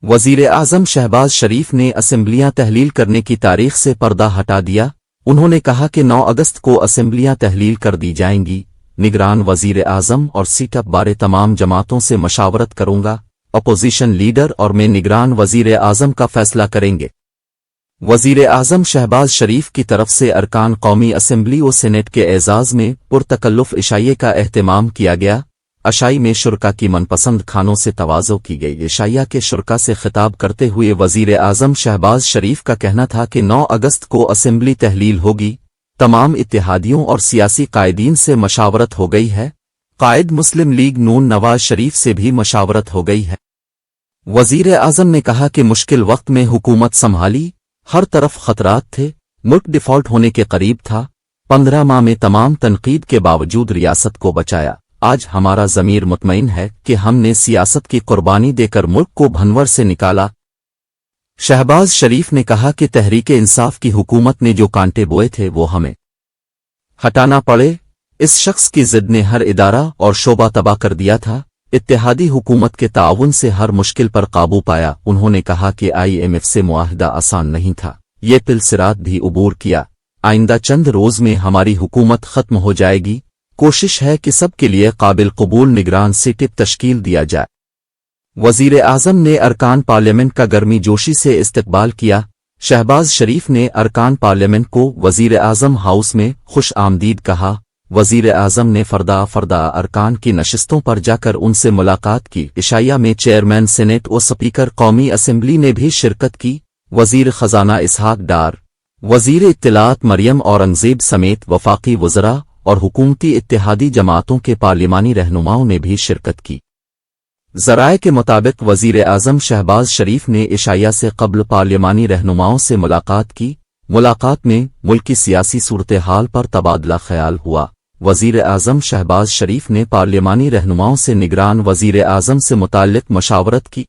وزیر اعظم شہباز شریف نے اسمبلیاں تحلیل کرنے کی تاریخ سے پردہ ہٹا دیا۔ انہوں نے کہا کہ 9 اگست کو اسمبلیاں تحلیل کر دی جائیں گی۔ نگران وزیر اعظم اور سیٹ اپ بارے تمام جماعتوں سے مشاورت کروں گا۔ اپوزیشن لیڈر اور میں نگران وزیر اعظم کا فیصلہ کریں گے۔ وزیر اعظم شہباز شریف کی طرف سے ارکان قومی اسمبلی و سینیٹ کے اعزاز میں پرتکلف عشائیے کا اہتمام کیا گیا۔ عشائی میں شرکا کی من پسند کھانوں سے تواضع کی گئی۔ عشائیہ کے شرکا سے خطاب کرتے ہوئے وزیر اعظم شہباز شریف کا کہنا تھا کہ 9 اگست کو اسمبلی تحلیل ہوگی۔ تمام اتحادیوں اور سیاسی قائدین سے مشاورت ہو گئی ہے۔ قائد مسلم لیگ نون نواز شریف سے بھی مشاورت ہو گئی ہے۔ وزیر اعظم نے کہا کہ مشکل وقت میں حکومت سنبھالی، ہر طرف خطرات تھے، ملک ڈیفالٹ ہونے کے قریب تھا۔ 15 ماہ میں تمام تنقید کے باوجود ریاست کو بچایا۔ آج ہمارا ضمیر مطمئن ہے کہ ہم نے سیاست کی قربانی دے کر ملک کو بھنور سے نکالا۔ شہباز شریف نے کہا کہ تحریک انصاف کی حکومت نے جو کانٹے بوئے تھے وہ ہمیں ہٹانا پڑے۔ اس شخص کی ضد نے ہر ادارہ اور شعبہ تباہ کر دیا تھا۔ اتحادی حکومت کے تعاون سے ہر مشکل پر قابو پایا۔ انہوں نے کہا کہ IMF سے معاہدہ آسان نہیں تھا، یہ پل صراط بھی عبور کیا۔ آئندہ چند روز میں ہماری حکومت ختم ہو جائے گی۔ کوشش ہے کہ سب کے لیے قابل قبول نگران سیٹپ تشکیل دیا جائے۔ وزیر اعظم نے ارکان پارلیمنٹ کا گرمی جوشی سے استقبال کیا۔ شہباز شریف نے ارکان پارلیمنٹ کو وزیر اعظم ہاؤس میں خوش آمدید کہا۔ وزیر اعظم نے فردا ارکان کی نشستوں پر جا کر ان سے ملاقات کی۔ عشائیہ میں چیئرمین سینیٹ و سپیکر قومی اسمبلی نے بھی شرکت کی۔ وزیر خزانہ اسحاق ڈار، وزیر اطلاعات مریم اورنگزیب سمیت وفاقی وزراء اور حکومتی اتحادی جماعتوں کے پارلیمانی رہنماؤں نے بھی شرکت کی۔ ذرائع کے مطابق وزیر اعظم شہباز شریف نے عشائیہ سے قبل پارلیمانی رہنماؤں سے ملاقات کی۔ ملاقات میں ملکی سیاسی صورتحال پر تبادلہ خیال ہوا۔ وزیر اعظم شہباز شریف نے پارلیمانی رہنماؤں سے نگران وزیر اعظم سے متعلق مشاورت کی۔